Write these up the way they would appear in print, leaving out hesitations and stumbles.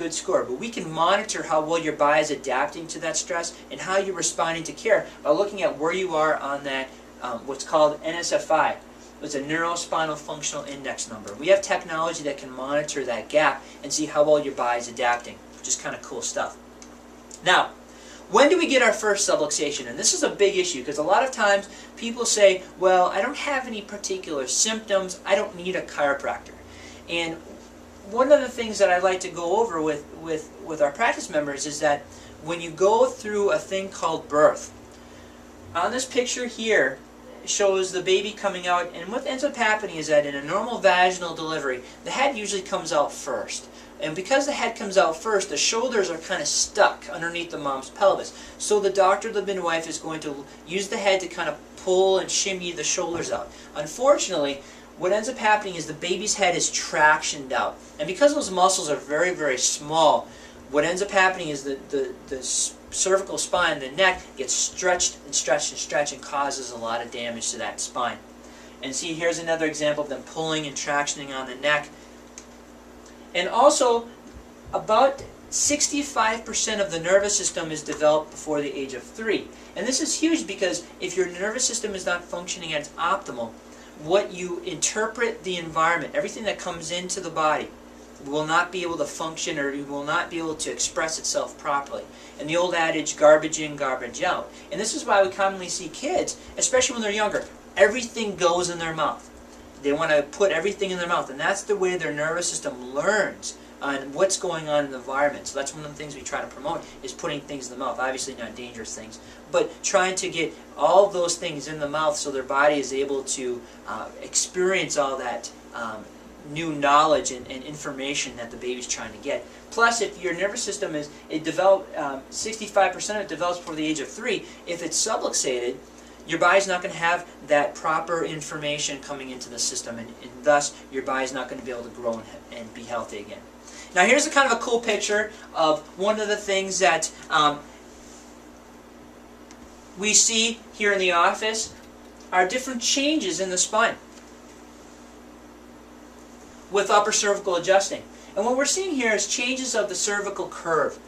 good score, but we can monitor how well your body is adapting to that stress and how you're responding to care by looking at where you are on that, what's called NSFI. It's a neurospinal functional index number. We have technology that can monitor that gap and see how well your body's adapting, which is kind of cool stuff. Now, when do we get our first subluxation? And this is a big issue because a lot of times people say, well, I don't have any particular symptoms, I don't need a chiropractor. And one of the things that I like to go over with our practice members is that when you go through a thing called birth, on this picture here, shows the baby coming out, and what ends up happening is that in a normal vaginal delivery, the head usually comes out first. And because the head comes out first, the shoulders are kind of stuck underneath the mom's pelvis. So the doctor, the midwife, is going to use the head to kind of pull and shimmy the shoulders out. Unfortunately, what ends up happening is the baby's head is tractioned out. And because those muscles are very, very small, what ends up happening is the cervical spine, the neck, gets stretched and stretched and stretched and causes a lot of damage to that spine. And see, here's another example of them pulling and tractioning on the neck. And also, about 65% of the nervous system is developed before the age of 3. And this is huge because if your nervous system is not functioning at its optimal, what you interpret the environment, everything that comes into the body, will not be able to function, or it will not be able to express itself properly. And the old adage, garbage in, garbage out. And this is why we commonly see kids, especially when they're younger, everything goes in their mouth. They want to put everything in their mouth, and that's the way their nervous system learns on what's going on in the environment. So that's one of the things we try to promote, is putting things in the mouth. Obviously not dangerous things, but trying to get all of those things in the mouth so their body is able to experience all that new knowledge and information that the baby's trying to get. Plus, if your nervous system is, 65% of it develops before the age of 3, if it's subluxated, your body's not going to have that proper information coming into the system, and thus your body's not going to be able to grow and be healthy again. Now here's a kind of a cool picture of one of the things that we see here in the office are different changes in the spine with upper cervical adjusting. And what we're seeing here is changes of the cervical curve.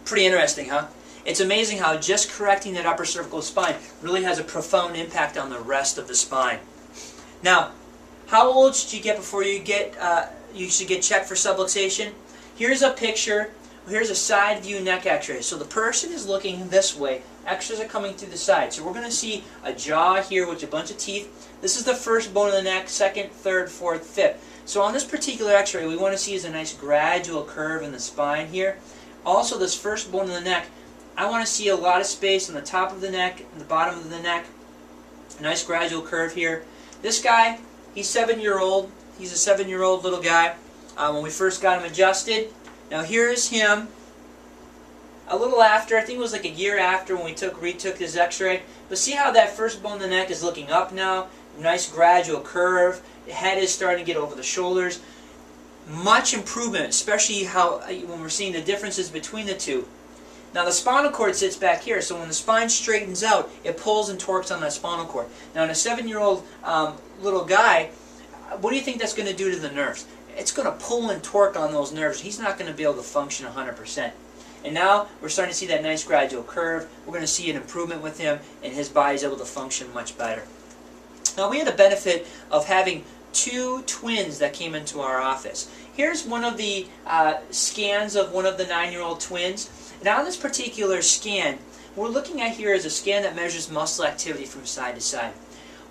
Pretty interesting, huh? It's amazing how just correcting that upper cervical spine really has a profound impact on the rest of the spine. Now, how old should you get before you should get checked for subluxation? Here's a picture. Here's a side view neck x-ray. So the person is looking this way. X-rays are coming through the side. So we're going to see a jaw here with a bunch of teeth. This is the first bone of the neck, second, third, fourth, fifth. So on this particular x-ray, we want to see is a nice gradual curve in the spine here. Also, this first bone in the neck, I want to see a lot of space on the top of the neck and the bottom of the neck. A nice gradual curve here. This guy, he's 7-year-old. He's a 7-year-old little guy. When we first got him adjusted. Now here's him a little after. I think it was like a year after when we retook his x-ray. But see how that first bone in the neck is looking up now? Nice gradual curve. The head is starting to get over the shoulders. Much improvement, especially how when we're seeing the differences between the two. Now the spinal cord sits back here, so when the spine straightens out, it pulls and torques on that spinal cord. Now in a 7-year-old little guy, what do you think that's going to do to the nerves? It's going to pull and torque on those nerves. He's not going to be able to function 100%. And now we're starting to see that nice gradual curve. We're going to see an improvement with him, and his body's able to function much better. Now we had the benefit of having 2 twins that came into our office. Here's one of the scans of one of the 9-year-old twins. And on this particular scan, what we're looking at here is a scan that measures muscle activity from side to side.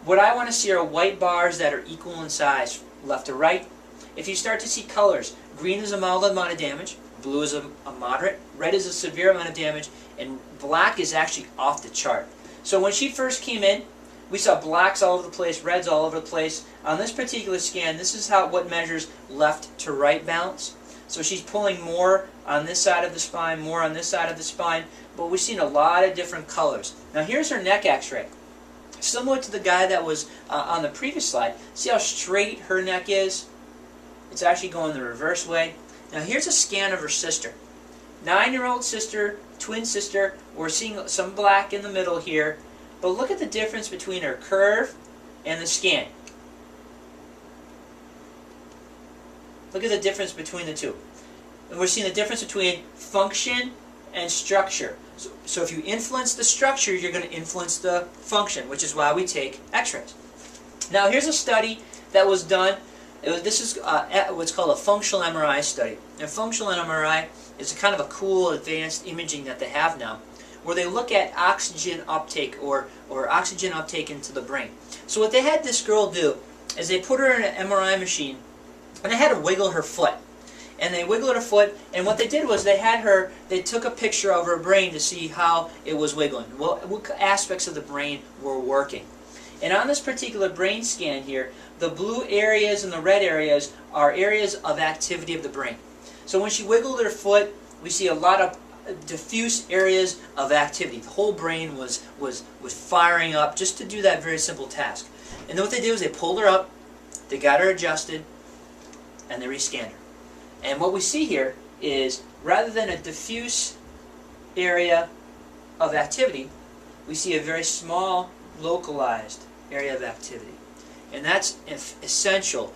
What I want to see are white bars that are equal in size, left to right. If you start to see colors, green is a mild amount of damage, blue is a moderate, red is a severe amount of damage, and black is actually off the chart. So when she first came in, We saw blacks all over the place, reds all over the place. On this particular scan, this is what measures left to right balance. So she's pulling more on this side of the spine, more on this side of the spine, but we've seen a lot of different colors. Now here's her neck x-ray. Similar to the guy that was on the previous slide. See how straight her neck is? It's actually going the reverse way. Now here's a scan of her sister. 9-year-old sister, twin sister. We're seeing some black in the middle here. But look at the difference between her curve and the scan. Look at the difference between the two. And we're seeing the difference between function and structure. So if you influence the structure, you're going to influence the function, which is why we take x-rays. Now here's a study that was done. This is what's called a functional MRI study. And functional MRI is kind of a cool advanced imaging that they have now, where they look at oxygen uptake or oxygen uptake into the brain. So what they had this girl do is they put her in an MRI machine and they had to wiggle her foot. And they wiggled her foot, and what they did was they took a picture of her brain to see how it was wiggling, what aspects of the brain were working. And on this particular brain scan here, the blue areas and the red areas are areas of activity of the brain. So when she wiggled her foot, we see a lot of diffuse areas of activity. The whole brain was firing up just to do that very simple task. And then what they did was they pulled her up, they got her adjusted, and they rescanned her. And what we see here is, rather than a diffuse area of activity, we see a very small, localized area of activity. And that's essential.